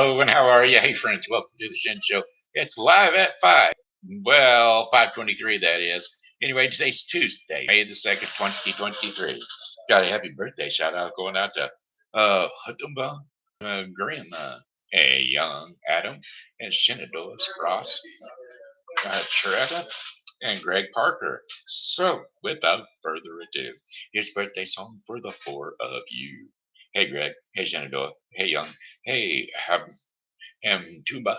Hello, and how are you? Hey, friends, welcome to the Shen Show. It's live at 5. Well, 5:23, that is. Anyway, today's Tuesday, May the 2nd, 2023. Got a happy birthday shout out going out to Habtamu Girma, a young Adam, and Shenandoah Spross-Charette, and Greg Parker. So, without further ado, his birthday song for the four of you. Hey, Greg. Hey, Shenandoah. Hey, Young. Hey, Tuba.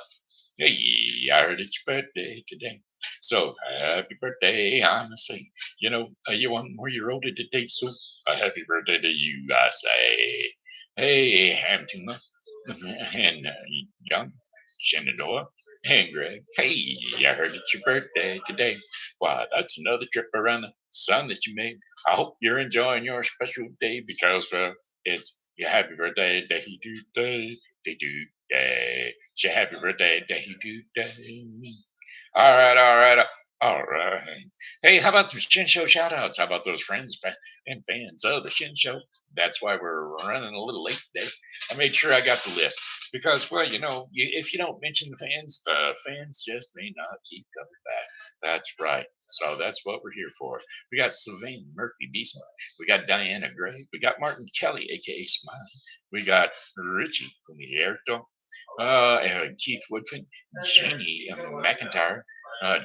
Hey, I heard it's your birthday today. So, happy birthday, I'm say. You want more you're older today, so a happy birthday to you, I say. Hey, Tuba. And Young. Shenandoah and Greg. Hey, I heard it's your birthday today. Why, that's another trip around the sun that you made. I hope you're enjoying your special day because it's your happy birthday day today. It's your happy birthday day today. All right. All right. Hey, how about some Shen Show shout outs? How about those friends and fans of the Shen Show? That's why we're running a little late today. I made sure I got the list because, well, if you don't mention the fans just may not keep coming back. That's right. So that's what we're here for. We got Savann Murphy Beason. We got Diana Gray. We got Martin Kelly, a.k.a. Smiley. We got Richie Humarito. Keith Woodfin, Jamie McIntyre,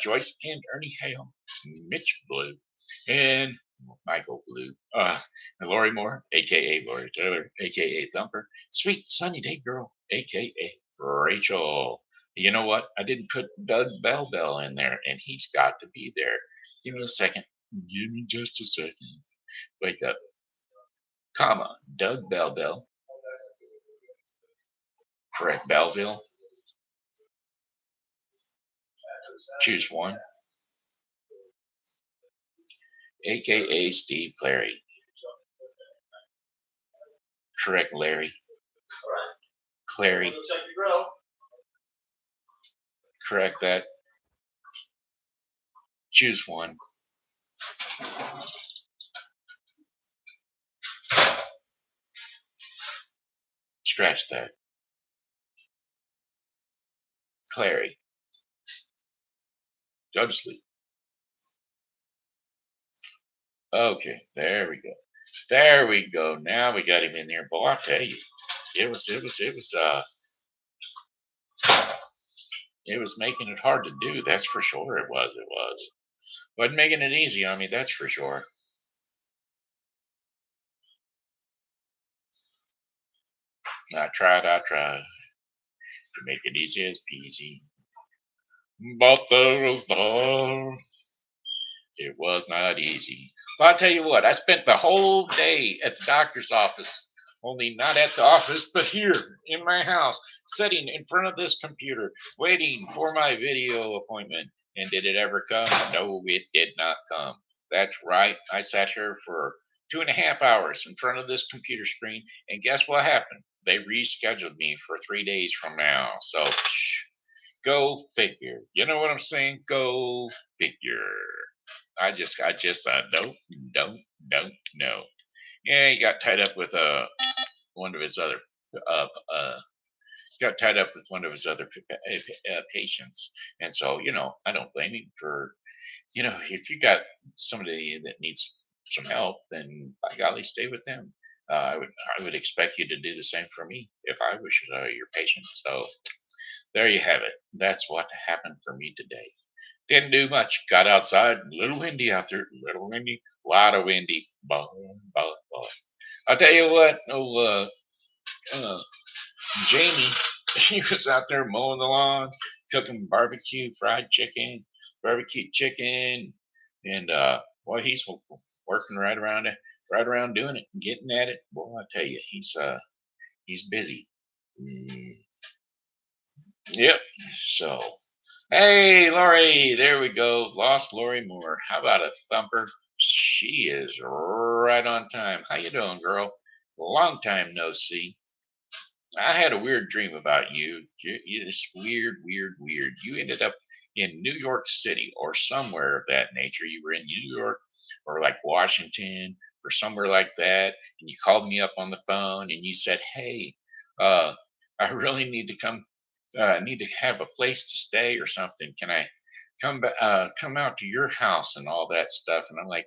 Joyce and Earnie Hale, Mich Blu, and Michael Blue, and Lori Moore, a.k.a. Lori Taylor, a.k.a. Thumper, Sweet Sunny Day Girl, a.k.a. Rachel. You know what? I didn't put Doug Bell in there, and he's got to be there. Give me a second. Give me just a second. Wake up. Comma, Doug Bell. Correct, Belleville. Choose one. a.k.a. Steve Clary. Correct, Larry. Clary. Correct that. Choose one. Scratch that. Clary. Go to sleep. Okay, there we go. There we go. Now we got him in there. Boy, I tell you, it was making it hard to do. That's for sure. It was. Wasn't making it easy on me. That's for sure. I tried to make it easy as peasy. But it was not easy. Well, I'll tell you what, I spent the whole day at the doctor's office, only not at the office, but here in my house, sitting in front of this computer, waiting for my video appointment. And did it ever come? No, it did not come. That's right. I sat here for 2.5 hours in front of this computer screen, and guess what happened? They rescheduled me for 3 days from now. So, go figure. You know what I'm saying? Go figure. I just don't know. Yeah, he got tied up with one of his other patients, and so I don't blame him for if you got somebody that needs some help, then by golly, stay with them. I would expect you to do the same for me if I was your patient. So there you have it. That's what happened for me today. Didn't do much. Got outside. A little windy out there. A little windy. A lot of windy. Boy. I'll tell you what. Jamie, he was out there mowing the lawn, cooking barbecue chicken, and boy, he's working right around doing it, getting at it. Boy, I tell you, he's busy. Yep. So. Hey, Lori, there we go. Lost Lori Moore. How about a Thumper? She is right on time. How you doing, girl? Long time no see. I had a weird dream about you. It's weird. You ended up in New York City or somewhere of that nature. You were in New York or like Washington or somewhere like that, and you called me up on the phone and you said, "Hey, I really need to come. Need to have a place to stay or something. Can I come out to your house and all that stuff?" And I'm like,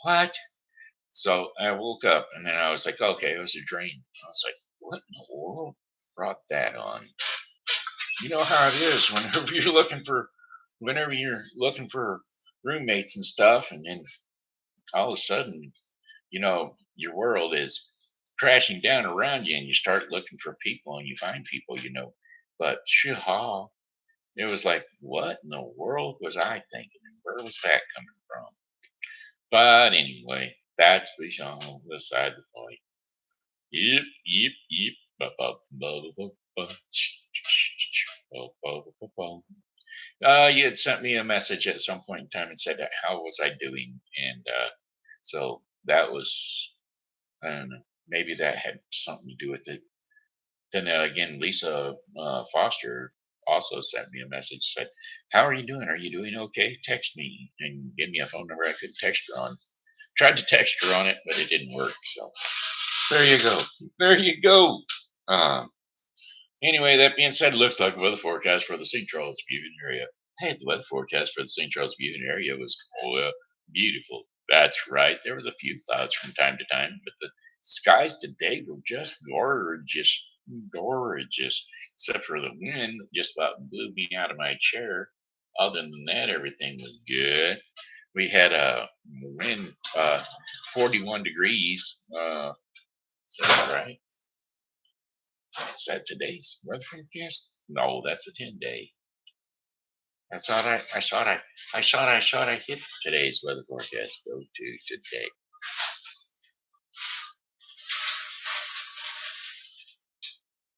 "What?" So I woke up and then I was like, "Okay, it was a dream." I was like, "What in the world brought that on?" You know how it is whenever you're looking for roommates and stuff, and then all of a sudden, your world is crashing down around you, and you start looking for people, and you find people, But shaha, it was like, what in the world was I thinking? And where was that coming from? But anyway, that's beside the point. Yep, yep, yep. You had sent me a message at some point in time and said, how was I doing? And so that was, I don't know, maybe that had something to do with it. Then again, Lisa Foster also sent me a message, said, "How are you doing? Are you doing okay? Text me," and give me a phone number I could text her on. Tried to text her on it, but it didn't work. So there you go. There you go. Um, Anyway, that being said, looks like the weather forecast for the St. Charles viewing area. Hey, the weather forecast for the St. Charles viewing area was beautiful. That's right. There was a few clouds from time to time, but the skies today were just gorgeous, gorgeous. Except for the wind that just about blew me out of my chair. Other than that, everything was good. We had a wind, 41 degrees. Is that right? Is that today's weather forecast? No, that's a 10-day. I hit today's weather forecast. Go to today.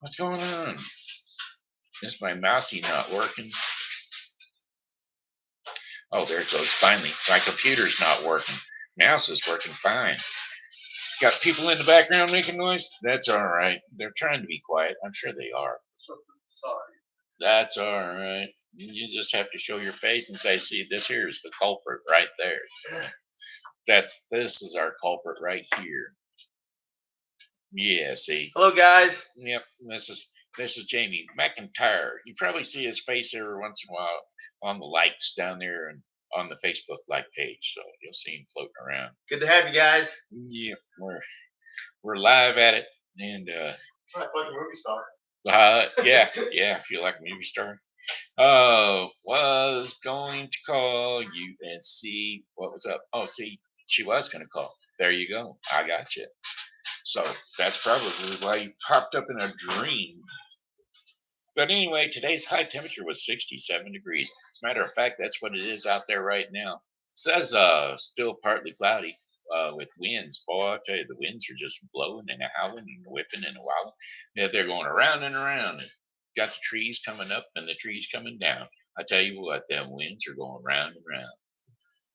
What's going on? Is my mousey not working? Oh, there it goes. Finally, my computer's not working. Mouse is working fine. Got people in the background making noise? That's all right. They're trying to be quiet. I'm sure they are. Sorry. That's all right. You just have to show your face and say, "See, this here is the culprit right there. This is our culprit right here." Yeah, see. Hello, guys. Yep, this is Jamie McIntyre. You probably see his face every once in a while on the likes down there and on the Facebook like page, so you'll see him floating around. Good to have you guys. Yeah, we're live at it, and I feel like a movie star. yeah, feel like a movie star. Was going to call you and see what was up. Oh, see, she was going to call. There you go. I got you. So that's probably why you popped up in a dream. But anyway, today's high temperature was 67 degrees. As a matter of fact, that's what it is out there right now. It says still partly cloudy with winds. Boy, I tell you, the winds are just blowing and howling and whipping and wowing. Yeah, they're going around and around. And got the trees coming up and the trees coming down. I tell you what, them winds are going round and round.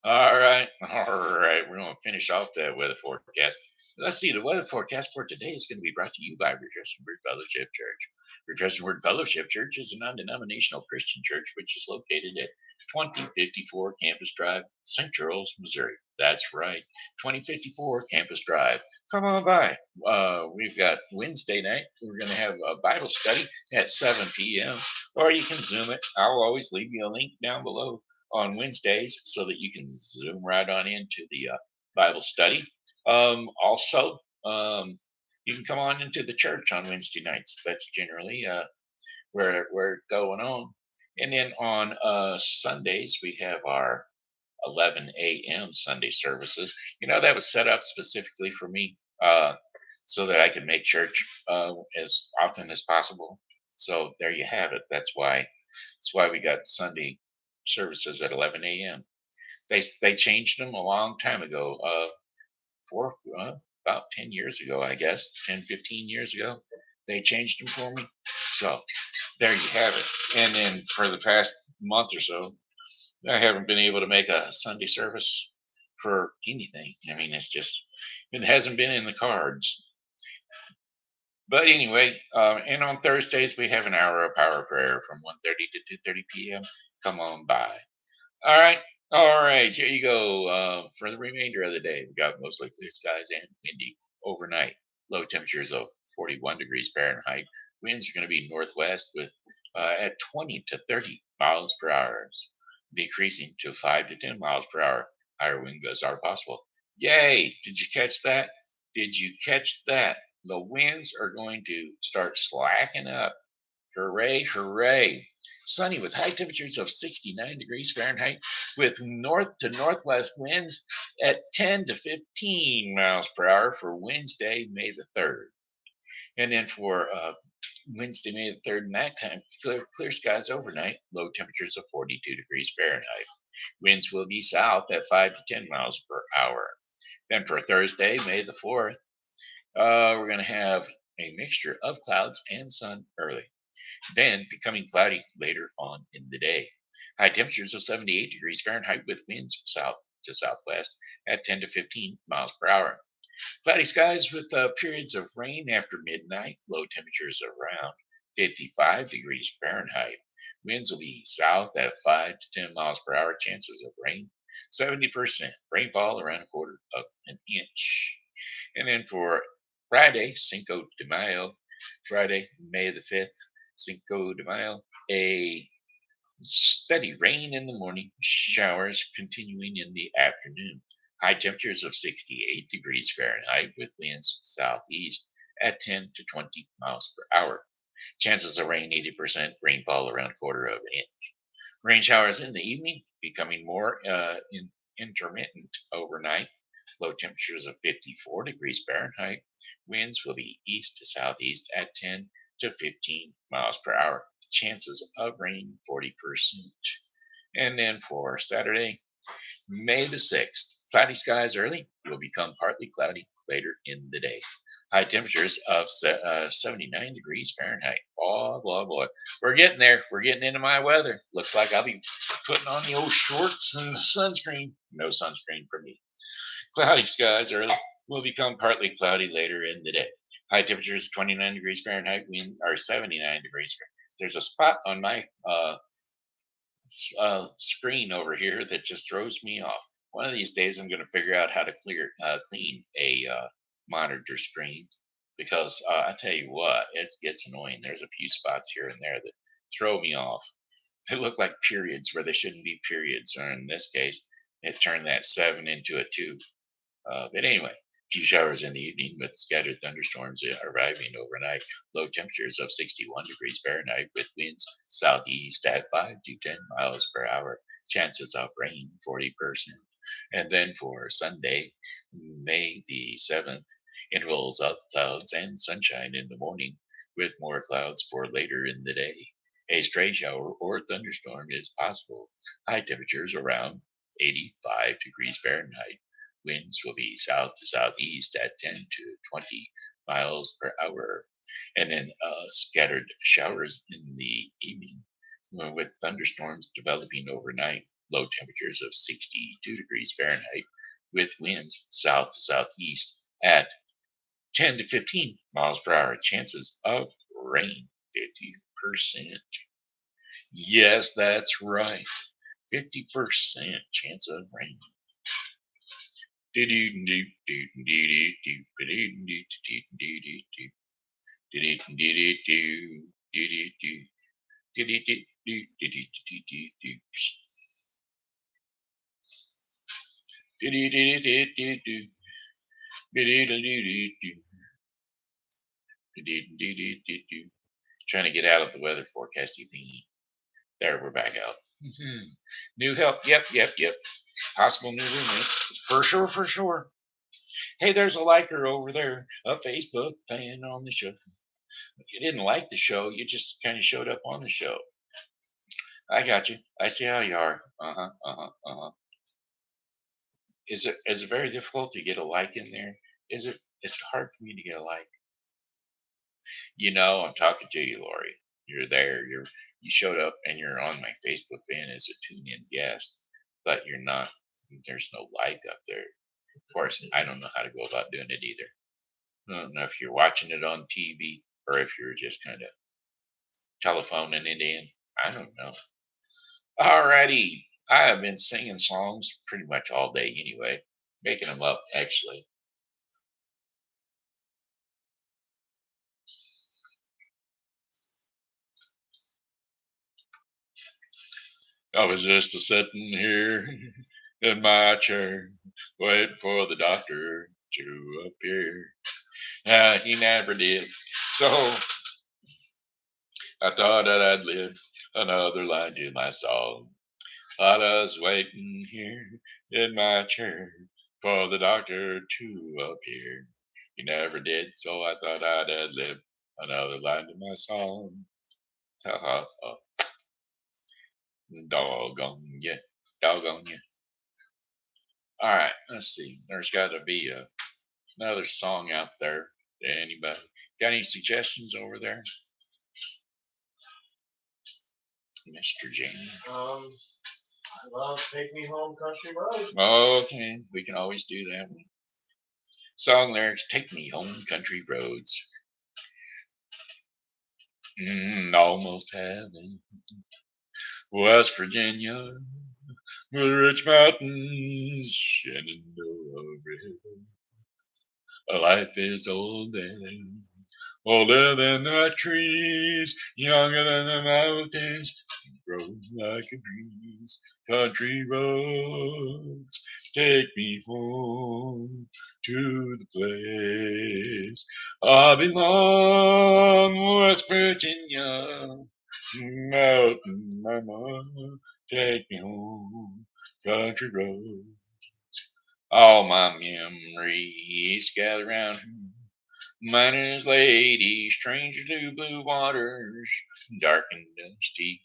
All right, all right. We're going to finish off that weather forecast. Let's see. The weather forecast for today is going to be brought to you by Redemption Word Fellowship Church. Redemption Word Fellowship Church is a non-denominational Christian church which is located at 2054 Campus Drive, St. Charles, Missouri. That's right, 2054 Campus Drive. Come on by. We've got Wednesday night. We're going to have a Bible study at 7 p.m. Or you can Zoom it. I'll always leave you a link down below on Wednesdays so that you can zoom right on into the Bible study. Also, you can come on into the church on Wednesday nights. That's generally where it's going on. And then on Sundays, we have our 11 a.m. Sunday services. That was set up specifically for me so that I could make church as often as possible. So there you have it. That's why we got Sunday services at 11 a.m. They changed them a long time ago, for about 10 years ago, I guess, 10, 15 years ago. They changed them for me. So there you have it. And then for the past month or so, I haven't been able to make a Sunday service for anything. I mean, it hasn't been in the cards. But anyway, and on Thursdays, we have an hour of power prayer from 1:30 to 2:30 p.m. Come on by. All right, here you go. For the remainder of the day, we got mostly clear skies and windy overnight. Low temperatures of 41 degrees Fahrenheit. Winds are going to be northwest with at 20 to 30 miles per hour, decreasing to 5 to 10 miles per hour. Higher wind gusts are possible. Yay! Did you catch that? Did you catch that? The winds are going to start slacking up. Hooray, hooray. Sunny with high temperatures of 69 degrees Fahrenheit with north to northwest winds at 10 to 15 miles per hour for Wednesday, May the 3rd. And then for Wednesday, May the 3rd, nighttime, clear skies overnight, low temperatures of 42 degrees Fahrenheit. Winds will be south at 5 to 10 miles per hour. Then for Thursday, May the 4th, we're going to have a mixture of clouds and sun early, then becoming cloudy later on in the day. High temperatures of 78 degrees Fahrenheit with winds south to southwest at 10 to 15 miles per hour. Cloudy skies with periods of rain after midnight, low temperatures around 55 degrees Fahrenheit. Winds will be south at 5 to 10 miles per hour, chances of rain 70%, rainfall around a quarter of an inch. And then for Friday, Cinco de Mayo, Friday, May the 5th, Cinco de Mayo, a steady rain in the morning, showers continuing in the afternoon. High temperatures of 68 degrees Fahrenheit with winds southeast at 10 to 20 miles per hour. Chances of rain 80%, rainfall around a quarter of an inch. Rain showers in the evening, becoming more intermittent overnight. Low temperatures of 54 degrees Fahrenheit. Winds will be east to southeast at 10 to 15 miles per hour. Chances of rain 40%. And then for Saturday, May the 6th, cloudy skies early will become partly cloudy later in the day. High temperatures of 79 degrees Fahrenheit. Oh, boy, boy. We're getting there. We're getting into my weather. Looks like I'll be putting on the old shorts and sunscreen. No sunscreen for me. Cloudy skies early will become partly cloudy later in the day. High temperatures 29 degrees Fahrenheit, wind are 79 degrees Fahrenheit. There's a spot on my screen over here that just throws me off. One of these days, I'm going to figure out how to clean a monitor screen because I tell you what, it gets annoying. There's a few spots here and there that throw me off. They look like periods where they shouldn't be periods, or in this case, it turned that 7 into a 2. But anyway, few showers in the evening with scattered thunderstorms arriving overnight. Low temperatures of 61 degrees Fahrenheit with winds southeast at 5 to 10 miles per hour. Chances of rain 40%. And then for Sunday, May the 7th, intervals of clouds and sunshine in the morning with more clouds for later in the day. A stray shower or thunderstorm is possible. High temperatures around 85 degrees Fahrenheit. Winds will be south to southeast at 10 to 20 miles per hour. And then scattered showers in the evening with thunderstorms developing overnight. Low temperatures of 62 degrees Fahrenheit with winds south to southeast at 10 to 15 miles per hour. Chances of rain 50%. Yes, that's right. 50% chance of rain. Trying to get out of the weather forecasting thingy. There, we're back out. New help. Yep. Possible new roommate. For sure. Hey, there's a liker over there, a Facebook fan on the show. You didn't like the show, you just kind of showed up on the show. I got you. I see how you are. Is it very difficult to get a like in there? Is it hard for me to get a like? I'm talking to you, Lori. You're there. You showed up and you're on my Facebook fan as a tune-in guest, but you're not. There's no like up there. Of course, I don't know how to go about doing it either. I don't know if you're watching it on TV or if you're just kind of telephoning it in. I don't know. Alrighty. I have been singing songs pretty much all day anyway, making them up actually. I was just sitting here in my chair, waiting for the doctor to appear. He never did. So I thought that I'd live another line to my song. I was waiting here in my chair for the doctor to appear. He never did, so I thought I'd ad lib another line to my song. Ha ha ha. Doggone ya. Doggone ya. All right, let's see. There's got to be another song out there to anybody. Got any suggestions over there, Mr. Jamie? I love Take Me Home Country Road. Okay, we can always do that one. Song lyrics: Take me home, country roads. Almost heaven. West Virginia, the rich mountains, Shenandoah River. Life is older than the trees, younger than the mountains, growing like a breeze. Country roads, take me home to the place I belong, West Virginia. Mountain mama, take me home, country road. All my memories gather round her. Miner's lady, stranger to blue waters, dark and dusty,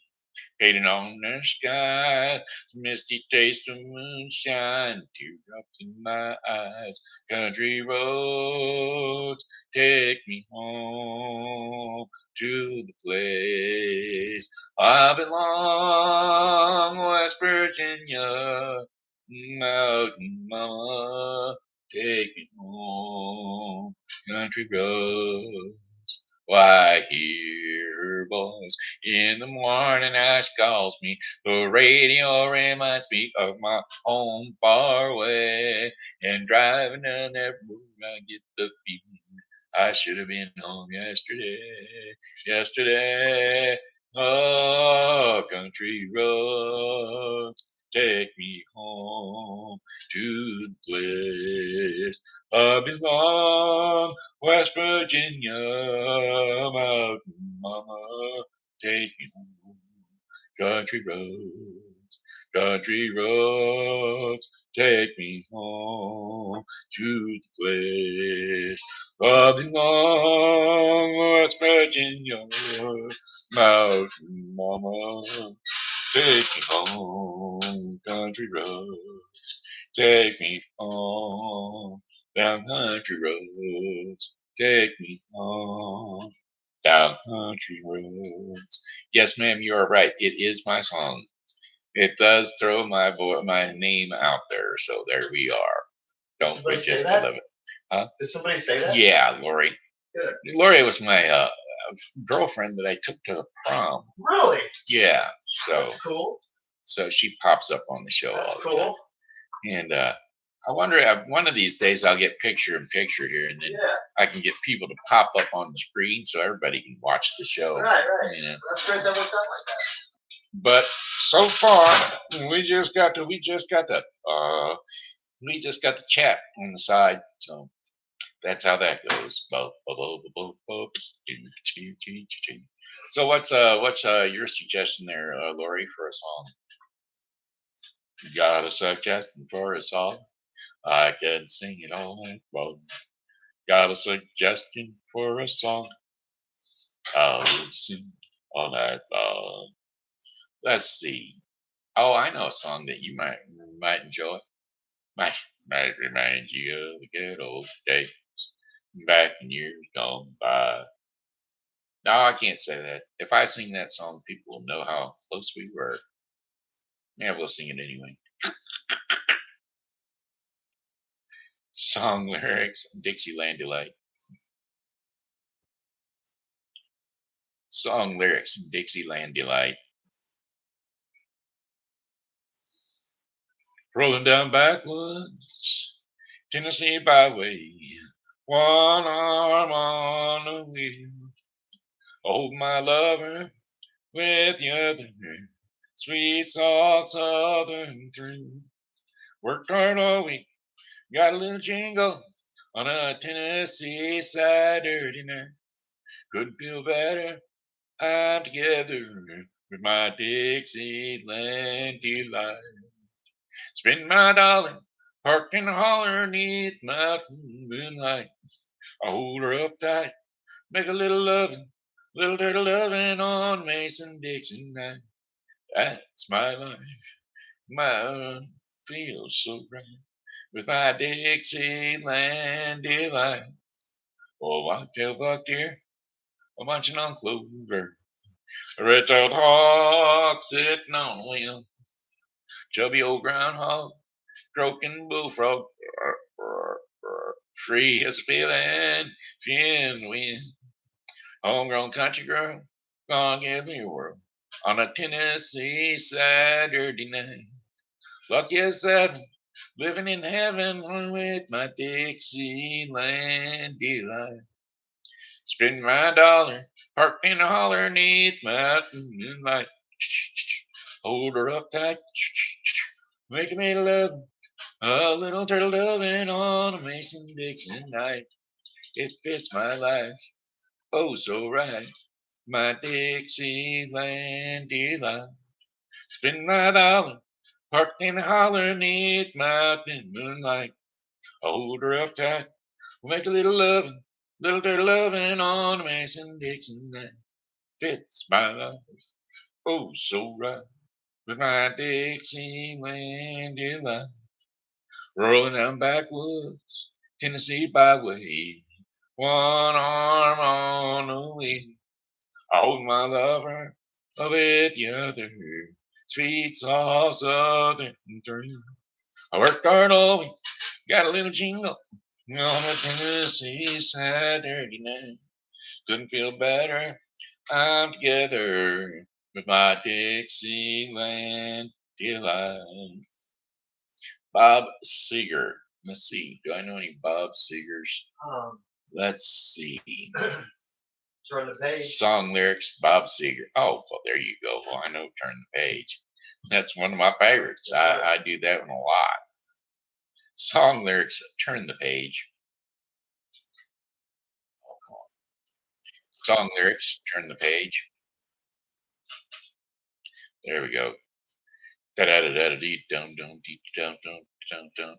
fading on the sky. Misty taste of moonshine, teardrops in my eyes. Country roads, take me home to the place I belong, West Virginia. Mountain mama, take me home, country roads. Why, hear boys in the morning, Ash calls me. The radio reminds me of my home far away. And driving down that road, I get the feeling I should have been home yesterday. Yesterday, oh, country roads, take me home to the place I belong. West Virginia, mountain mama, take me home. Country roads, take me home to the place I belong. West Virginia, mountain mama, take me home. Country roads, take me home. Down country roads, take me home. Down country roads. Yes, ma'am, you are right. It is my song. It does throw my name out there, so there we are. Don't we just love it? Huh? Did somebody say that? Yeah, Lori. Good. Lori was my girlfriend that I took to the prom. Really? Yeah. So that's cool. So she pops up on the show that's all the cool. time. And I wonder, one of these days I'll get picture in picture here, and then I can get people to pop up on the screen so everybody can watch the show. Right. You know? That's great that worked out like that. But so far, we just got the chat on the side. So that's how that goes. So what's your suggestion there, Lori, for a song? You got a suggestion for a song? I can sing it all night long. Got a suggestion for a song? I'll sing all night long. Let's see. Oh, I know a song that you might enjoy. Might remind you of the good old days back in years gone by. No, I can't say that. If I sing that song, people will know how close we were. Yeah, we'll sing it anyway. Song lyrics: Dixieland Delight. Song lyrics: Dixieland Delight. Rolling down backwoods, Tennessee byway, one arm on the wheel. Hold my lover with the other, sweet soft southern through. Worked hard all week, got a little jingle on a Tennessee Saturday night. Couldn't feel better, I'm together with my Dixieland delight. Spend my dollar, parked in the holler neath mountain moonlight. I hold her up tight, make a little lovin', little turtle lovin' on Mason-Dixon night. That's my life, my feels so right with my Dixieland delight. Oh, whitetail buck deer, a munching on clover, a red-tailed hawk sitting on a limb, chubby old groundhog, croaking bullfrog, free as a feeling, fin wind. Homegrown country girl, gonna give me a whirl on a Tennessee Saturday night. Lucky as seven, living in heaven with my Dixieland delight. Spend my dollar, parked in a holler neath mountain moonlight. Hold her up tight, making me love a little turtle doving on a Mason-Dixon night. It fits my life, oh so right, my Dixieland delight. Spend my dollar, parked in a holler neath mountain moonlight. I hold her up tight, we'll make a little loving, little turtle loving on a Mason-Dixon night. Fits my life, oh so right, with my Dixieland delight. Rolling down backwoods, Tennessee byway, one arm on the wheel. I hold my lover with the other, sweet soft southern thrill. I worked hard all week, got a little jingle on a Tennessee Saturday night. Couldn't feel better, I'm together with my Dixieland delight. Bob Seger. Let's see. Do I know any Bob Segers? Let's see. Turn the page. Song lyrics, Bob Seger. Oh, well, there you go. Well, I know Turn the Page. That's one of my favorites. I do that one a lot. Song lyrics, Turn the Page. Song lyrics, Turn the Page. There we go. Da da da da dee dum dum dee dum dum dum dum.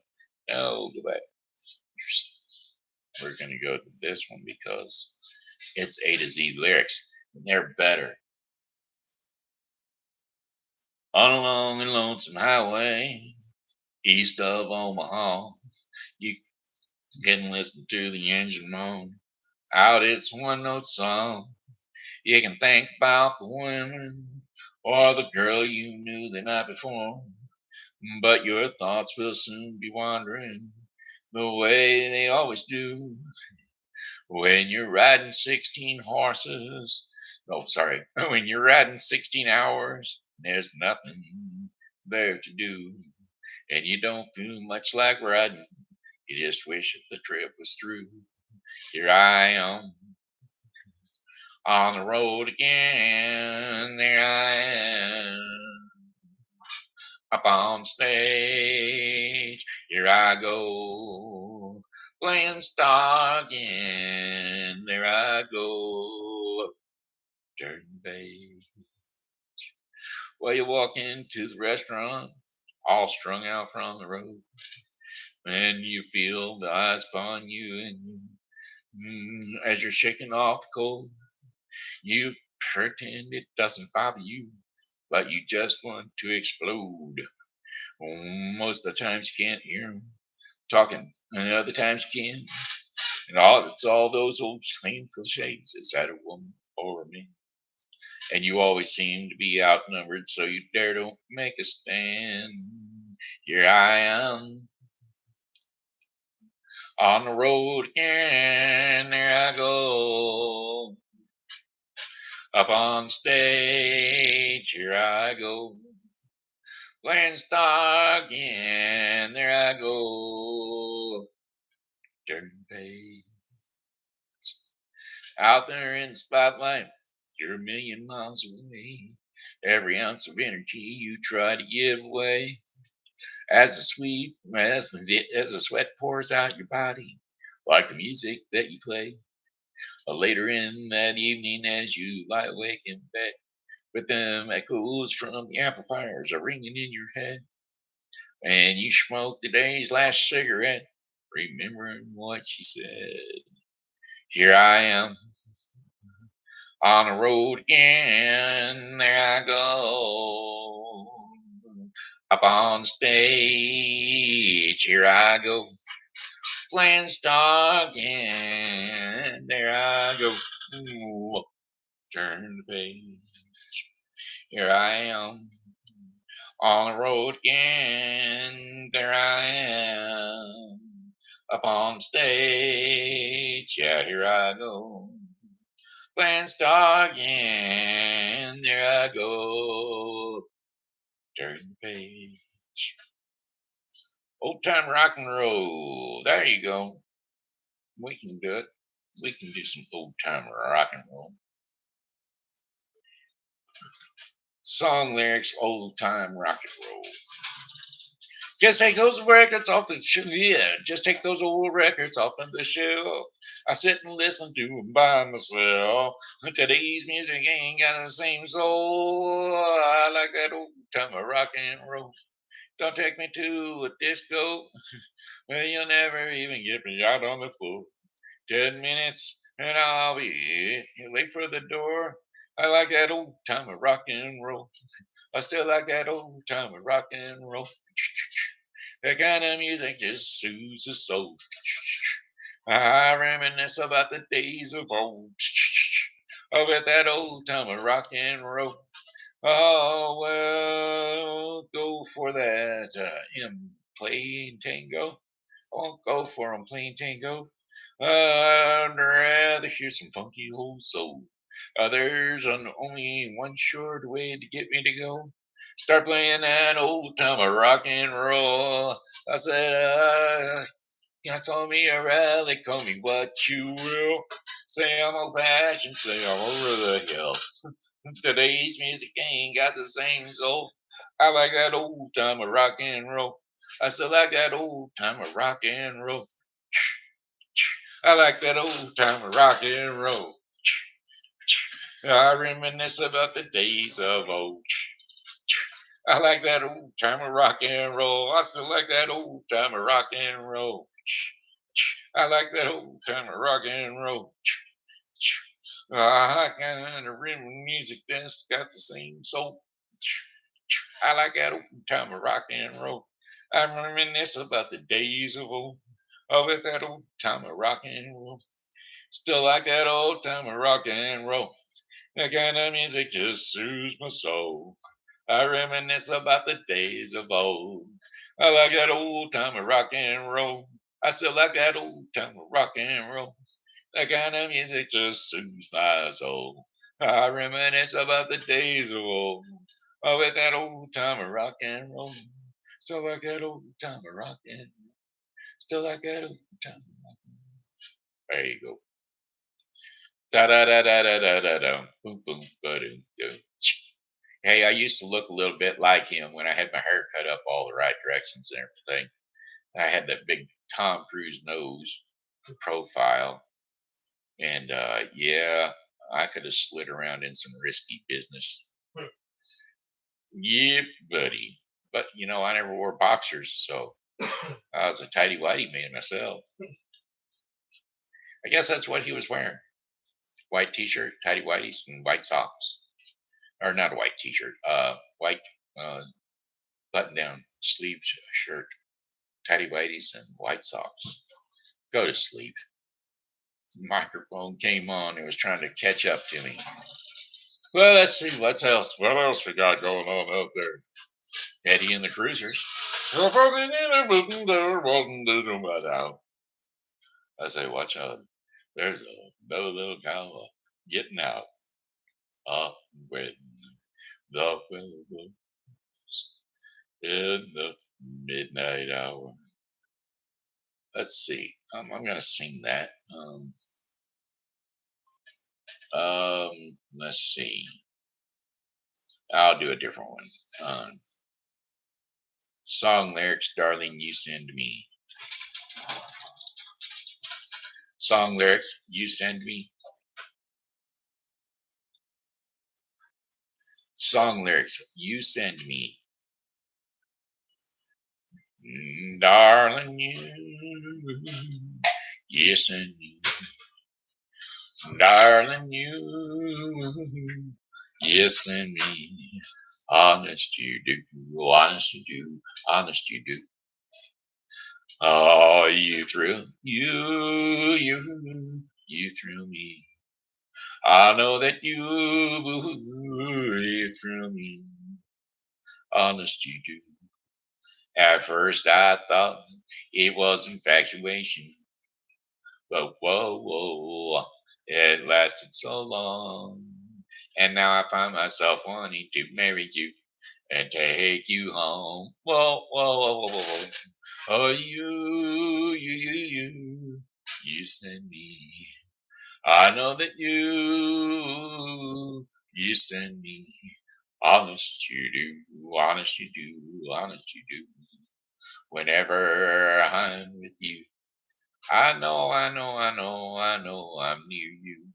No, go back. We're gonna go to this one because it's A to Z lyrics. And they're better. On a long and lonesome highway east of Omaha, you can listen to the engine moan out its one note song. You can think about the women or the girl you knew the night before, but your thoughts will soon be wandering the way they always do when you're riding 16 horses. Oh, sorry. When you're riding 16 hours, there's nothing there to do, and you don't feel much like riding. You just wish that the trip was through. Here I am on the road again. There I am up on stage. Here I go playing star again. There I go. Turn the page. Well, you walk into the restaurant, all strung out from the road, and you feel the eyes upon you, and as you're shaking off the cold, you pretend it doesn't bother you, but you just want to explode. Most of the times you can't hear them talking, and other times you can. And it's all those old same cliches. Is that a woman or a man? And you always seem to be outnumbered, so you dare don't make a stand. Here I am on the road again. There I go up on stage. Here I go playing star again. There I go. Turn the page. Out there in the spotlight, you're a million miles away. Every ounce of energy you try to give away. As the sweat pours out your body, like the music that you play. Later in that evening, as you lie awake in bed, with them echoes from the amplifiers are ringing in your head, and you smoke the day's last cigarette, remembering what she said. Here I am on the road again. There I go. Up on stage, here I go. Playing star again. There I go. Ooh, turn the page. Here I am on the road again. There I am up on stage. Yeah, here I go. Playing star again. There I go. Turn the page. Old time rock and roll. There you go. We can do it. We can do some old time rock and roll. Song lyrics, old time rock and roll. Just take those records off the shelf. Yeah, just take those old records off of the shelf. I sit and listen to them by myself. Today's music ain't got the same soul. I like that old time of rock and roll. Don't take me to a disco. Well, you'll never even get me out on the floor. 10 minutes and I'll be late for the door. I like that old time of rock and roll. I still like that old time of rock and roll. That kind of music just soothes the soul. I reminisce about the days of old. Oh, with that old time of rock and roll. Oh, well, go for that plain tango. I won't go for plain tango. I'd rather hear some funky old soul. There's only one short way to get me to go. Start playing that old time of rock and roll. I said, call me a rally, call me what you will. Say I'm old fashioned, say I'm over the hill. Today's music ain't got the same soul. I like that old time of rock and roll. I still like that old time of rock and roll. I like that old time of rock and roll. I reminisce about the days of old. I like that old time of rock and roll. I still like that old time of rock and roll. I like that old time of rock and roll. I kind of rhythm music that's got the same soul. I like that old time of rock and roll. I reminisce about the days of old. Oh, with that old time of rock and roll. Still like that old time of rock and roll. That kind of music just soothes my soul. I reminisce about the days of old. I like that old time of rock and roll. I still like that old time of rock and roll. That kind of music just soothes my soul. I reminisce about the days of old. Oh, with that old time of rock and roll. Still like that old time of rock and roll. Still like that old time of rock and roll. There you go. Da da da da da da da da. Boom boom ba doom doom. Hey, I used to look a little bit like him when I had my hair cut up all the right directions and everything. I had that big Tom Cruise nose profile, and yeah, I could have slid around in some risky business. Yeah, buddy. But I never wore boxers, so I was a tighty whitey man myself. I guess that's what he was wearing: white T-shirt, tighty whities, and white socks. Or not a white T-shirt, white button-down sleeved shirt, tighty whities, and white socks. Go to sleep. The microphone came on. It was trying to catch up to me. Well, let's see what else. What else we got going on out there? Eddie and the Cruisers. I say, watch out. There's another little cow getting out. Up with the willows in the midnight hour. Let's see. I'm going to sing that. Let's see. I'll do a different one. Song lyrics, darling, you send me. Song lyrics, you send me. Song lyrics, you send me. Darling, you send me. Darling, you send me. Honest you do, honest you do, honest you do. Oh, you thrill me. I know that you thrill me. Honest you do. At first I thought it was infatuation, but whoa, it lasted so long. And now I find myself wanting to marry you and take you home. Whoa. Oh, you send me. I know that you send me. Honest you do, honest you do, honest you do. Whenever I'm with you, I know I'm near you.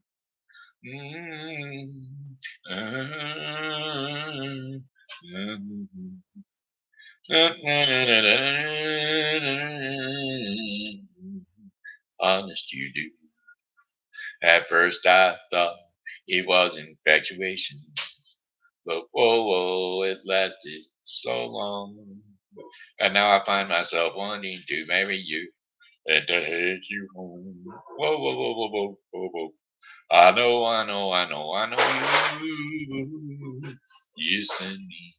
Honest you do. At first I thought it was infatuation, but whoa, it lasted so long. And now I find myself wanting to marry you and take you home. Whoa. I know you send me.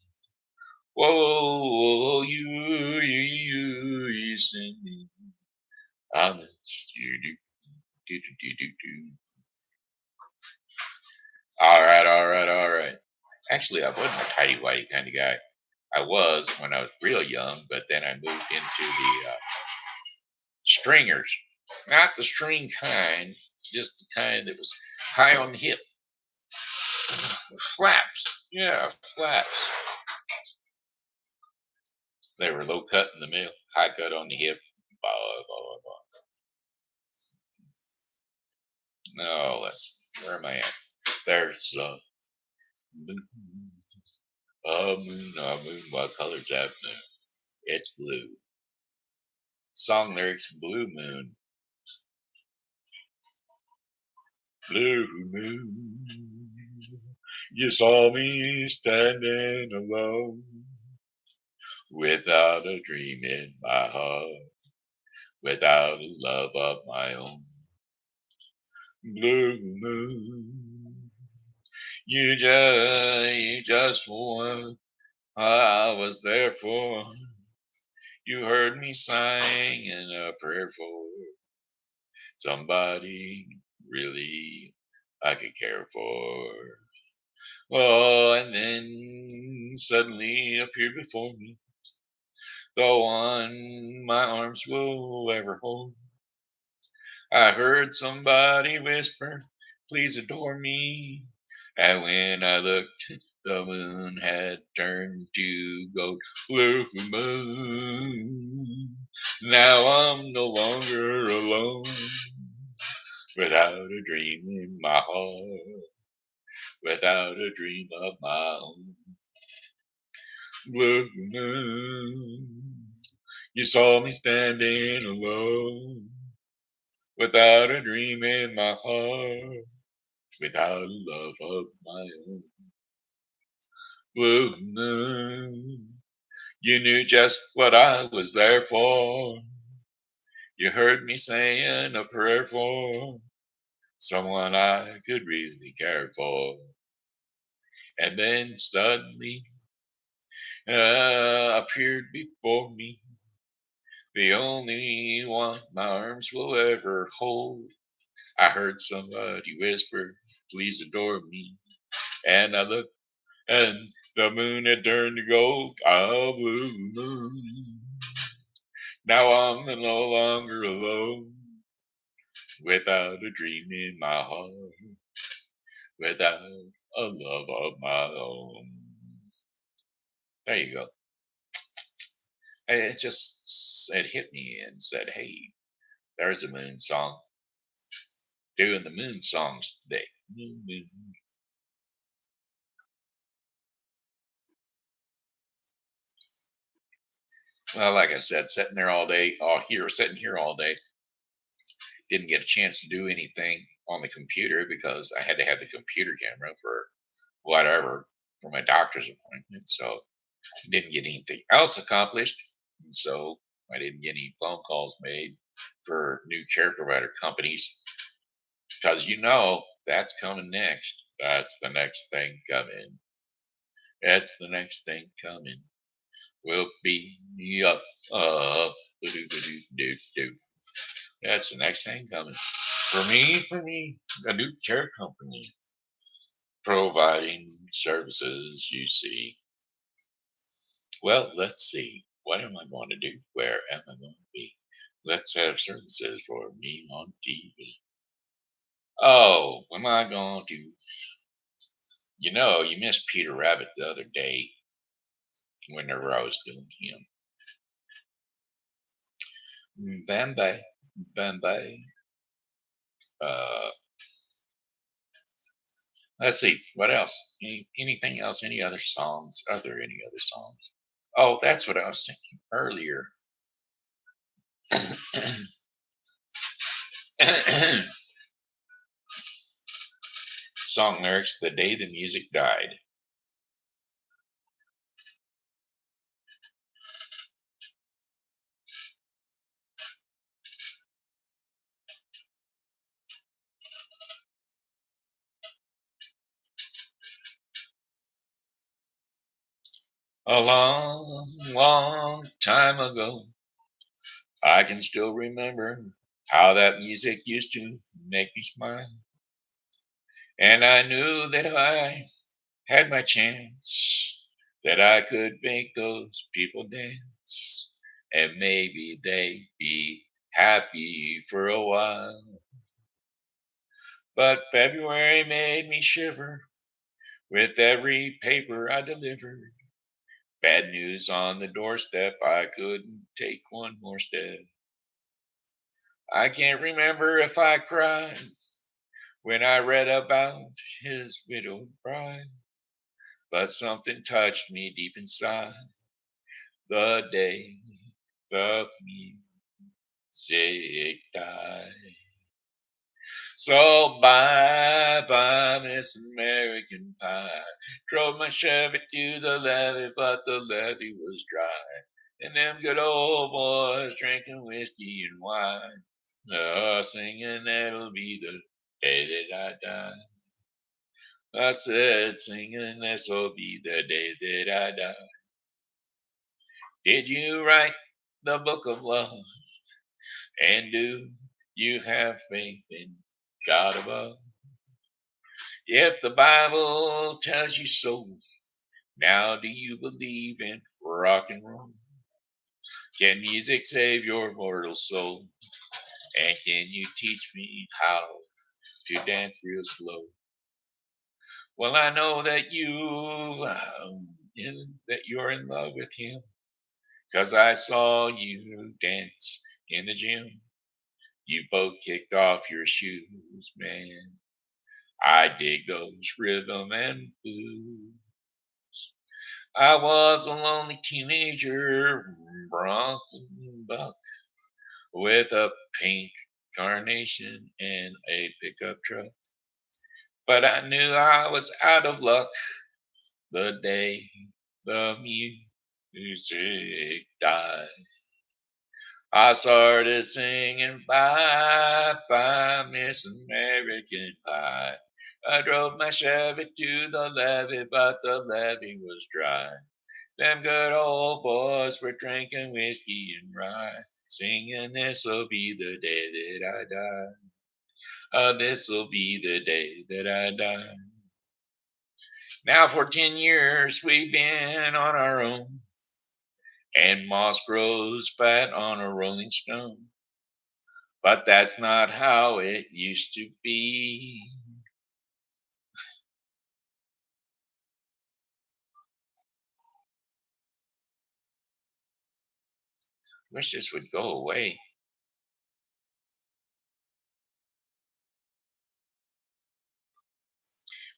Whoa, you send me. Honest you do. All right. Actually, I wasn't a tighty-whitey kind of guy. I was when I was real young, but then I moved into the stringers. Not the string kind, just the kind that was high on the hip. Flaps. Yeah, flaps. They were low cut in the middle, high cut on the hip. No, where am I at? There's a moon. A moon. What color's that moon? It's blue. Song lyrics, blue moon. Blue moon. You saw me standing alone, without a dream in my heart, without a love of my own. Blue moon. You just won. I was there for. You heard me sing in a prayer for somebody really I could care for. Oh, and then suddenly appeared before me the one my arms will ever hold. I heard somebody whisper, please adore me. And when I looked, the moon had turned to gold. Blue moon. Now I'm no longer alone, without a dream in my heart, without a dream of my own. Blue moon. You saw me standing alone, without a dream in my heart, without a love of my own. Blue moon, you knew just what I was there for. You heard me saying a prayer for someone I could really care for. And then suddenly appeared before me the only one my arms will ever hold. I heard somebody whisper, please adore me. And I looked, and the moon had turned to gold. Ah, blue moon. Now I'm no longer alone, without a dream in my heart, without a love of my own. There you go. It hit me and said, hey, there's a moon song. Doing the moon songs today. Moon, moon. Well, like I said, sitting here all day, sitting here all day, didn't get a chance to do anything on the computer because I had to have the computer camera for whatever, for my doctor's appointment. So didn't get anything else accomplished. And so I didn't get any phone calls made for new care provider companies because that's coming next. That's the next thing coming. That's the next thing coming. Will be up. That's the next thing coming. For me, a new care company providing services, you see. Well, let's see. What am I going to do? Where am I going to be? Let's have services for me on TV. Oh, am I going to? You missed Peter Rabbit the other day whenever I was doing him. Bambay, Bambay. Uh, let's see. What else? Anything else? Any other songs? Are there any other songs? Oh, that's what I was thinking earlier. Song lyrics: The Day the Music Died. A long, long time ago, I can still remember how that music used to make me smile. And I knew that if I had my chance, that I could make those people dance. And maybe they'd be happy for a while. But February made me shiver with every paper I delivered. Bad news on the doorstep, I couldn't take one more step. I can't remember if I cried when I read about his widowed bride, but something touched me deep inside the day the music died. So bye bye, Miss American Pie. Drove my Chevy to the levee, but the levee was dry. And them good old boys drinking whiskey and wine. Singing that'll be the day that I die. I said, singing this'll be the day that I die. Did you write the book of love? And do you have faith in God above? If the Bible tells you so, now do you believe in rock and roll? Can music save your mortal soul? And can you teach me how to dance real slow? Well, I know that you're in love with him, 'cause I saw you dance in the gym. You both kicked off your shoes, man. I dig those rhythm and blues. I was a lonely teenager, Bronson buck, with a pink carnation and a pickup truck. But I knew I was out of luck the day the music died. I started singing bye bye, Miss American Pie. I drove my Chevy to the levee, but the levee was dry. Them good old boys were drinking whiskey and rye, singing this'll be the day that I die. This'll be the day that I die. Now for 10 years we've been on our own, and moss grows fat on a rolling stone. But that's not how it used to be. Wish this would go away.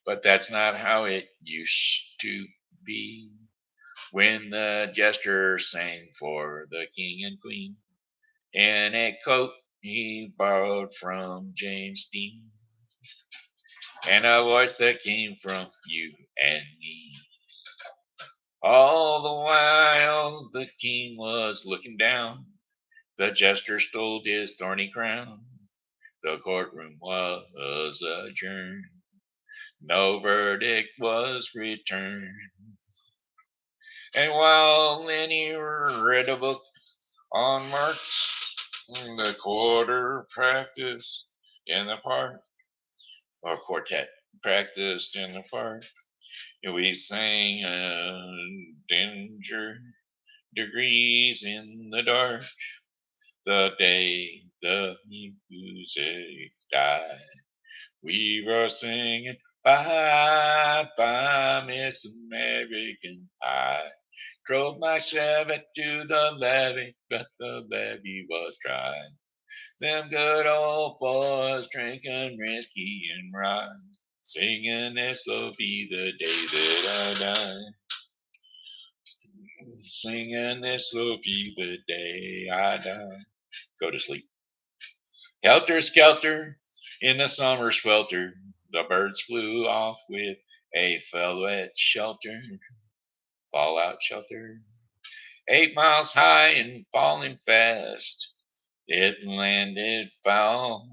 But that's not how it used to be when the jester sang for the king and queen in a coat he borrowed from James Dean and a voice that came from you and me. All the while the king was looking down, the jester stole his thorny crown. The courtroom was adjourned. No verdict was returned. And while Lenny read a book on marks, the quarter practiced in the park, or quartet practiced in the park. We sang danger degrees in the dark the day the music died. We were singing bye bye Miss American Pie. Drove my Chevy to the levee, but the levee was dry. Them good old boys drinking whiskey and rye, singing this'll be the day that I die. Singing this'll be the day I die. Go to sleep. Helter skelter in the summer swelter, the birds flew off with a fallout shelter. Fallout shelter. 8 miles high and falling fast. It landed foul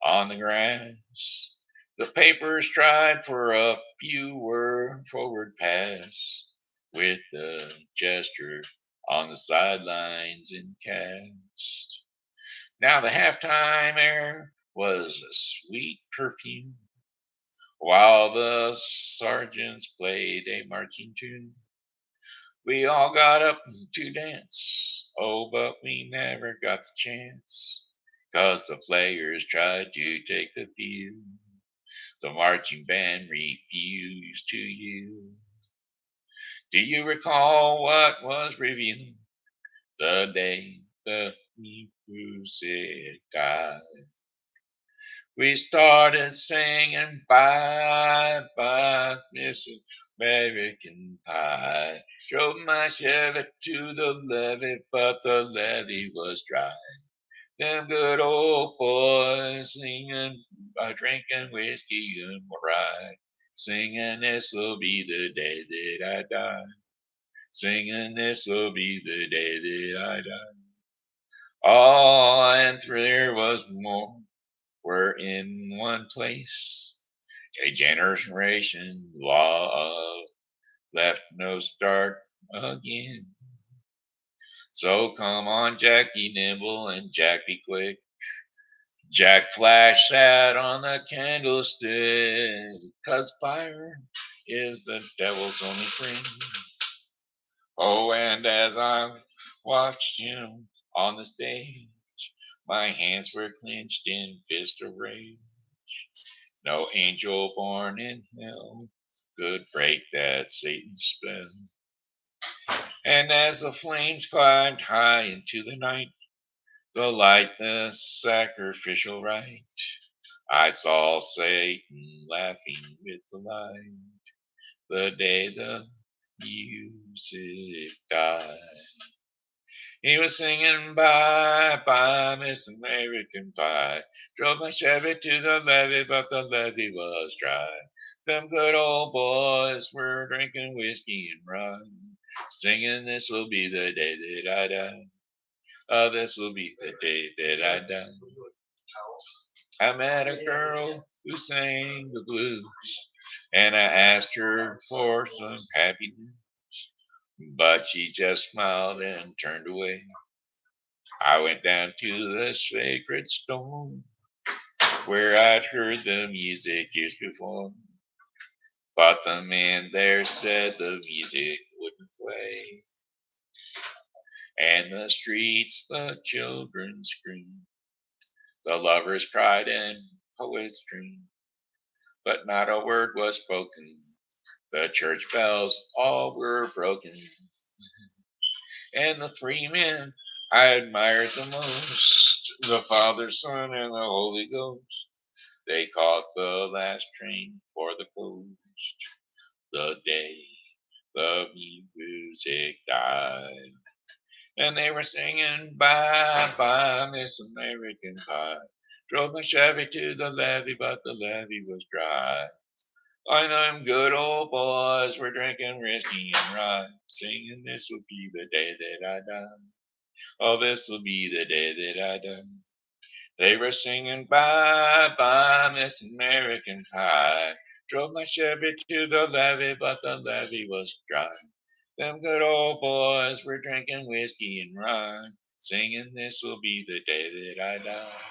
on the grass. The papers tried for a few word forward pass with the jester on the sidelines in cast. Now the halftime air was a sweet perfume while the sergeants played a marching tune. We all got up to dance, oh, but we never got the chance, 'cause the players tried to take the field. The marching band refused to yield. Do you recall what was revealed the day the music died? We started singing bye bye Miss American Pie. Drove my Chevy to the levee, but the levee was dry. Them good old boys singing, drinking whiskey and rye, singing this'll be the day that I die. Singing this'll be the day that I die. Oh, and there was more. We're in one place. A generation law left no start again. So come on, Jack, be nimble and Jack, be quick. Jack Flash sat on the candlestick, 'cause fire is the devil's only friend. Oh, and as I watched him on the stage, my hands were clenched in fist of rage. No angel born in hell could break that Satan's spell. And as the flames climbed high into the night, the light, the sacrificial rite, I saw Satan laughing with delight the day the music died. He was singing bye bye Miss American Pie. Drove my Chevy to the levee, but the levee was dry. Them good old boys were drinking whiskey and rye, singing this'll be the day that I die. Oh, this'll be the day that I die. I met a girl who sang the blues, and I asked her for some happiness, but she just smiled and turned away. I went down to the sacred stone where I'd heard the music years before, but the man there said the music wouldn't play. And the streets, the children screamed, the lovers cried and poets dreamed, but not a word was spoken. The church bells all were broken, and the three men I admired the most the Father, Son, and the Holy Ghost. They caught the last train for the coast the day the music died. And they were singing, bye, bye, Miss American Pie. Drove my Chevy to the levee, but the levee was dry. And them good old boys were drinking whiskey and rye, singing, this will be the day that I die. Oh, this will be the day that I die. They were singing, bye, bye, Miss American Pie. Drove my Chevy to the levee, but the levee was dry. Them good old boys were drinking whiskey and rye, singing, this will be the day that I die.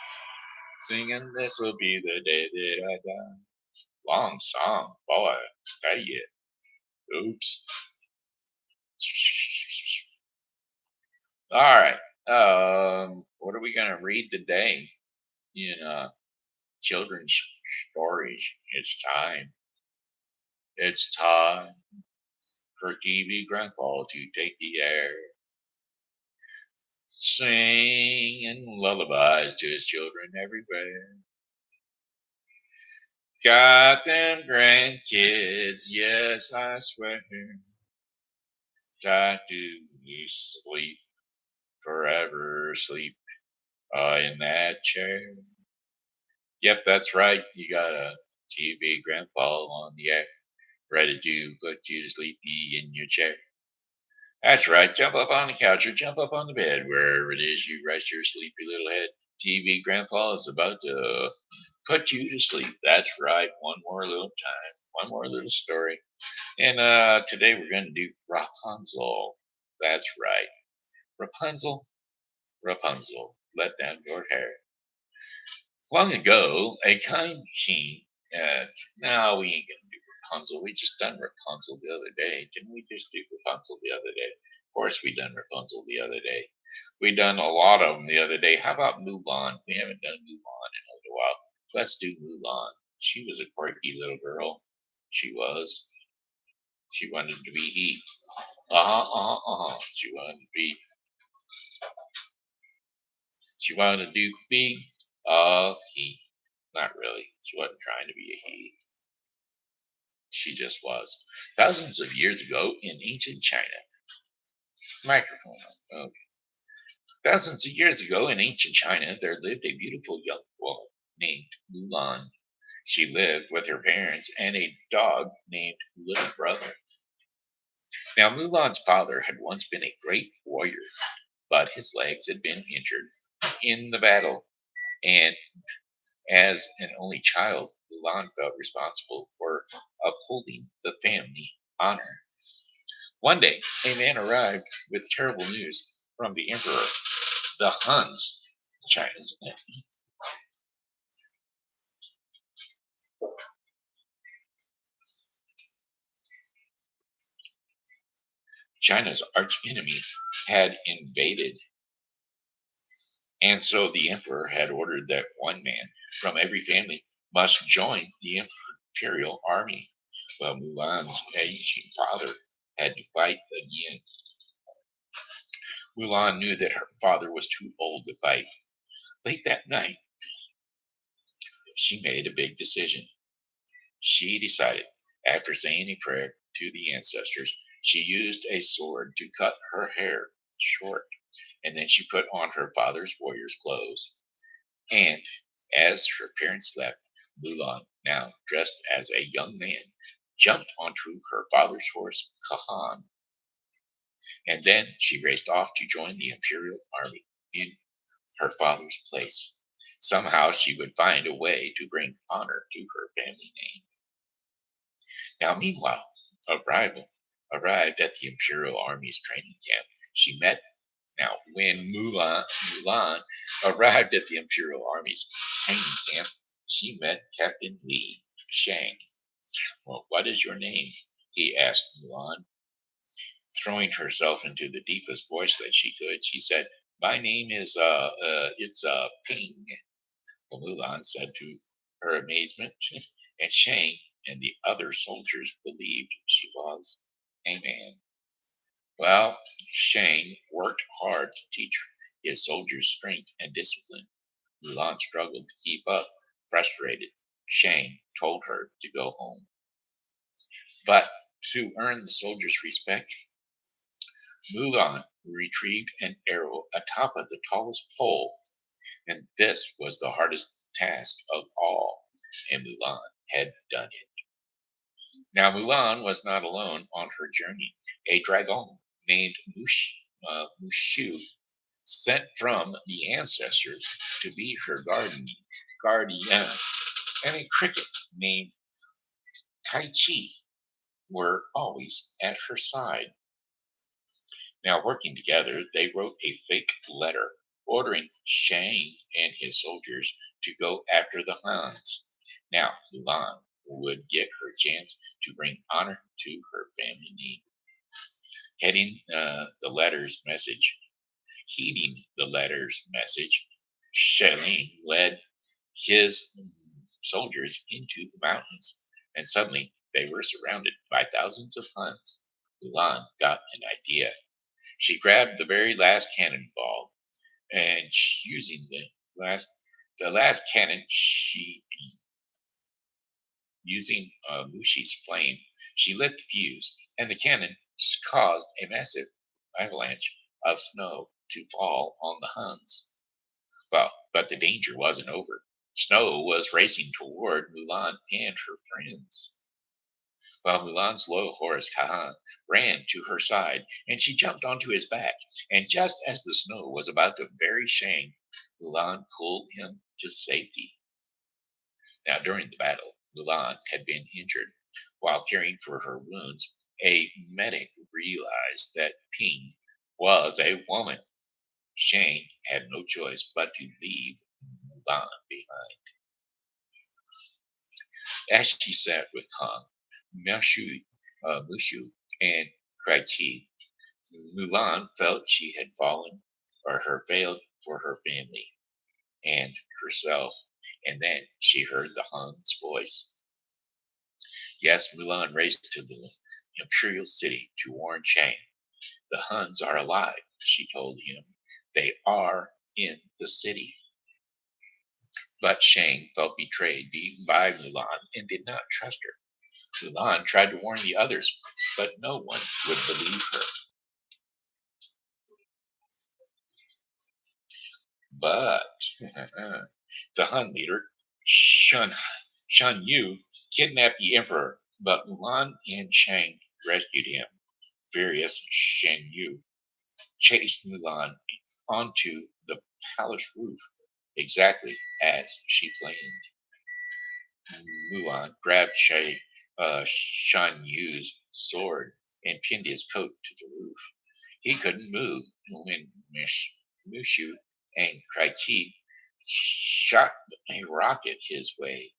Singing, this will be the day that I die. Long song, boy, tell you. Oops. All right. What are we going to read today in children's stories? It's time. It's time for TV Grandpa to take the air, singing lullabies to his children everywhere. Got them grandkids, yes, I swear. Got to sleep, forever sleep in that chair. Yep, that's right. You got a TV Grandpa on the air, ready to put you to sleep in your chair. That's right. Jump up on the couch or jump up on the bed, wherever it is you rest your sleepy little head. TV Grandpa is about to put you to sleep. That's right. One more little time, one more little story. And today we're going to do Rapunzel. That's right. Rapunzel, Rapunzel, let down your hair. Long ago, a kind king. No, we ain't gonna do Rapunzel. We just done Rapunzel the other day. Didn't we just do Rapunzel the other day? Of course, we done Rapunzel the other day. We done a lot of them the other day. How about Mulan? We haven't done Mulan in a little while. Let's do Mulan. She was a quirky little girl. She was. She wanted to be he. She wanted to be. She wanted to be he. Not really. She wasn't trying to be a he. She just was. Thousands of years ago in ancient China. Microphone. Okay. Thousands of years ago in ancient China, there lived a beautiful young woman named Mulan. She lived with her parents and a dog named Little Brother. Now, Mulan's father had once been a great warrior, but his legs had been injured in the battle, and as an only child, Mulan felt responsible for upholding the family honor. One day, a man arrived with terrible news from the emperor. The Huns, China's arch enemy, had invaded. And so the emperor had ordered that one man from every family must join the imperial army. Well, Mulan's aging father had to fight again. Mulan knew that her father was too old to fight. Late that night, she made a big decision. She decided, after saying a prayer to the ancestors, she used a sword to cut her hair short, and then she put on her father's warrior's clothes. And as her parents slept, Mulan, now dressed as a young man, jumped onto her father's horse, Kahan, and then she raced off to join the imperial army in her father's place. Somehow she would find a way to bring honor to her family name. Now, meanwhile, arrived at the Imperial Army's training camp. She met. Now, when Mulan arrived at the Imperial Army's training camp, she met Captain Li Shang. Well, what is your name? He asked Mulan. Throwing herself into the deepest voice that she could, she said, "My name is it's Ping." Well, Mulan said to her amazement, and Shang and the other soldiers believed she was a man. Well, Shang worked hard to teach his soldiers' strength and discipline. Mulan struggled to keep up. Frustrated, Shang told her to go home. But to earn the soldiers' respect, Mulan retrieved an arrow atop of the tallest pole, and this was the hardest task of all, and Mulan had done it. Now Mulan was not alone on her journey. A dragon named Mushu, sent from the ancestors to be her guardian, and a cricket named Tai Chi were always at her side. Now, working together, they wrote a fake letter ordering Shang and his soldiers to go after the Huns. Now, Mulan would get her chance to bring honor to her family name. Heading the letter's message, Heeding the letter's message, Shang led his soldiers into the mountains, and suddenly they were surrounded by thousands of Huns. Mulan got an idea. She grabbed the very last cannonball, and using the last cannon, using Mushi's flame, she lit the fuse, and the cannon caused a massive avalanche of snow to fall on the Huns. Well, but the danger wasn't over. Snow was racing toward Mulan and her friends. While Mulan's loyal horse, Kahan, ran to her side, and she jumped onto his back. And just as the snow was about to bury Shang, Mulan pulled him to safety. Now, during the battle, Mulan had been injured. While caring for her wounds, a medic realized that Ping was a woman. Shang had no choice but to leave Mulan behind. As she sat with Kong, Mushu, and Kai-Chi, Mulan felt she had fallen or her failed for her family and herself, and then she heard the Han's voice. Yes, Mulan raced to the imperial city to warn Shang. The Huns are alive, she told him. They are in the city. But Shang felt betrayed by Mulan and did not trust her. Mulan tried to warn the others, but no one would believe her. But the Han leader, Shan Yu, kidnapped the emperor, but Mulan and Shang rescued him. Furious, Shan Yu chased Mulan onto the palace roof, exactly as she planned. Mulan grabbed Shan Yu's sword and pinned his coat to the roof. He couldn't move when Mushu and Kai-Chi shot a rocket his way.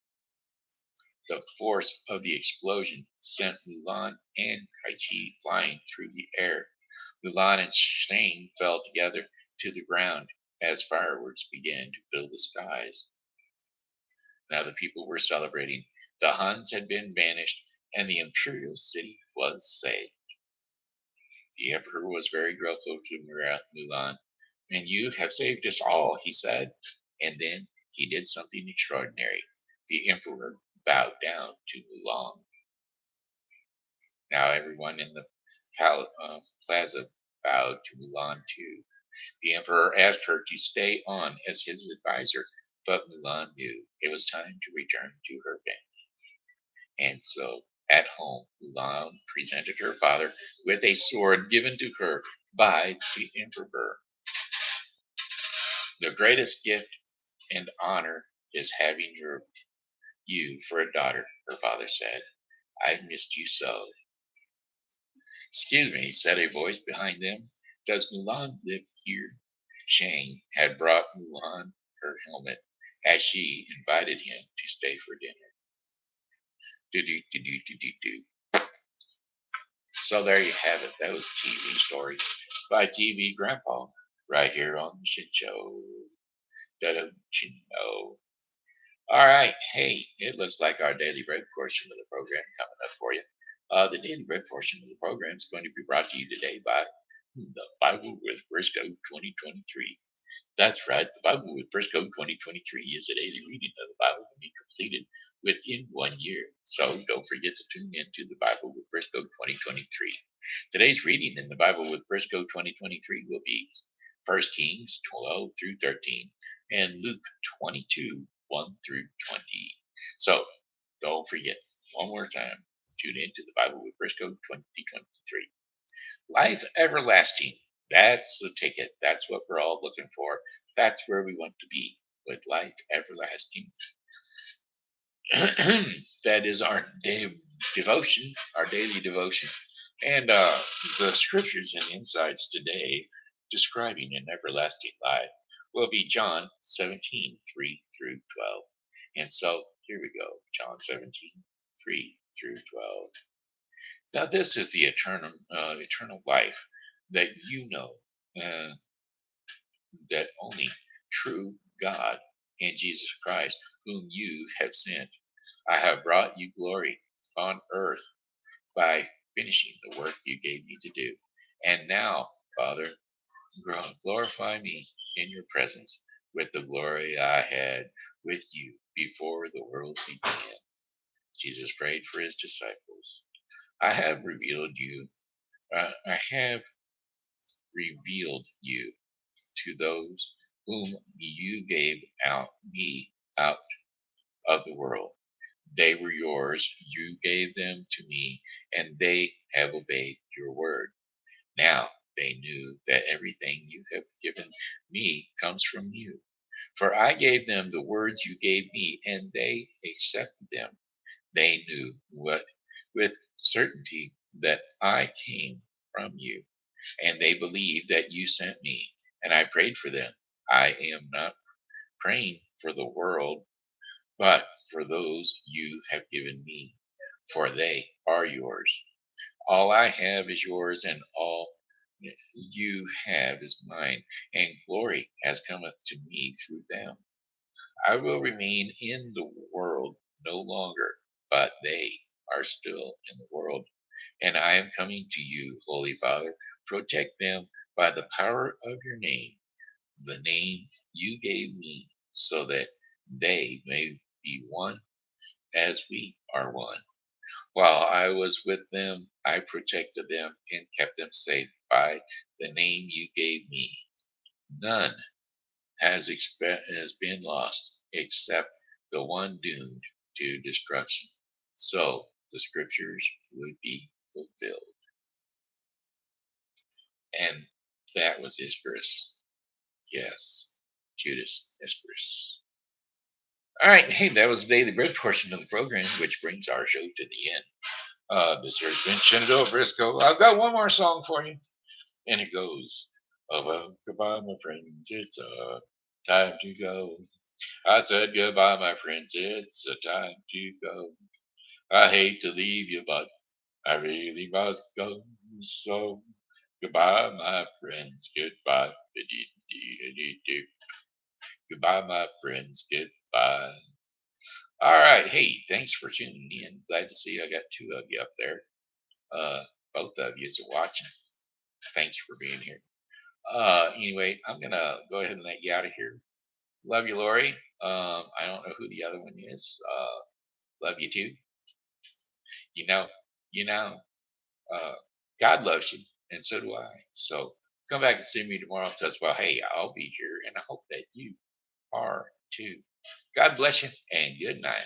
The force of the explosion sent Mulan and Kai-Chi flying through the air. Mulan and Shang fell together to the ground as fireworks began to fill the skies. Now the people were celebrating. The Huns had been banished, and the imperial city was saved. The emperor was very grateful to Mulan. And you have saved us all, he said. And then he did something extraordinary. The emperor bowed down to Mulan. Now everyone in the plaza bowed to Mulan too. The emperor asked her to stay on as his advisor, but Mulan knew it was time to return to her family. And so, at home, Mulan presented her father with a sword given to her by the emperor. The greatest gift and honor is having you for a daughter, her father said. I've missed you so. Excuse me, said a voice behind them. Does Mulan live here? Shang had brought Mulan her helmet as she invited him to stay for dinner. Do. So there you have it. That was TV Story by TV Grandpa right here on the Shen Show. Don't you know? All right. Hey, it looks like our daily bread portion of the program coming up for you. The daily bread portion of the program is going to be brought to you today by the Bible with Briscoe 2023. That's right. The Bible with First Code 2023 is a daily reading of the Bible to be completed within 1 year. So don't forget to tune in to the Bible with First Code 2023. Today's reading in the Bible with First Code 2023 will be 1 Kings 12 through 13 and Luke 22 1 through 20. So don't forget, one more time, tune in to the Bible with First Code 2023. Life everlasting. That's the ticket. That's what we're all looking for. That's where we want to be with life everlasting. That is our devotion, our daily devotion. And the scriptures and insights today describing an everlasting life will be John 17 3 through 12. And so here we go, John 17 3 through 12. Now, this is the eternal life that you know that only true God and Jesus Christ, whom you have sent. I have brought you glory on earth by finishing the work you gave me to do. And now, Father, glorify me in your presence with the glory I had with you before the world began. Jesus prayed for his disciples. I have revealed you to those whom you gave me out of the world. They were yours. You gave them to me, and they have obeyed your word. Now they knew that everything you have given me comes from you. For I gave them the words you gave me, and they accepted them. They knew with certainty that I came from you, and they believed that you sent me. And I prayed for them. I am not praying for the world, but for those you have given me, for they are yours. All I have is yours, and all you have is mine, and glory has cometh to me through them. I will remain in the world no longer, but they are still in the world, and I am coming to you, Holy Father. Protect them by the power of your name, the name you gave me, so that they may be one as we are one. While I was with them, I protected them and kept them safe by the name you gave me. None has been lost except the one doomed to destruction. So the scriptures would be fulfilled. And that was Iscariot. Yes, Judas Iscariot. All right, hey, that was the daily bread portion of the program, which brings our show to the end. This has been Shenandoah Briscoe. I've got one more song for you, and it goes, "Oh, well, goodbye, my friends. It's time to go. I said goodbye, my friends. It's a time to go. I hate to leave you, but I really must go. So goodbye, my friends. Goodbye. Goodbye, my friends. Goodbye." All right. Hey, thanks for tuning in. Glad to see I got two of you up there. Both of you are watching. Thanks for being here. Anyway, I'm gonna go ahead and let you out of here. Love you, Lori. I don't know who the other one is. Love you too. You know, you know, uh, God loves you, and so do I. So come back and see me tomorrow because, well, hey, I'll be here, and I hope that you are too. God bless you, and good night.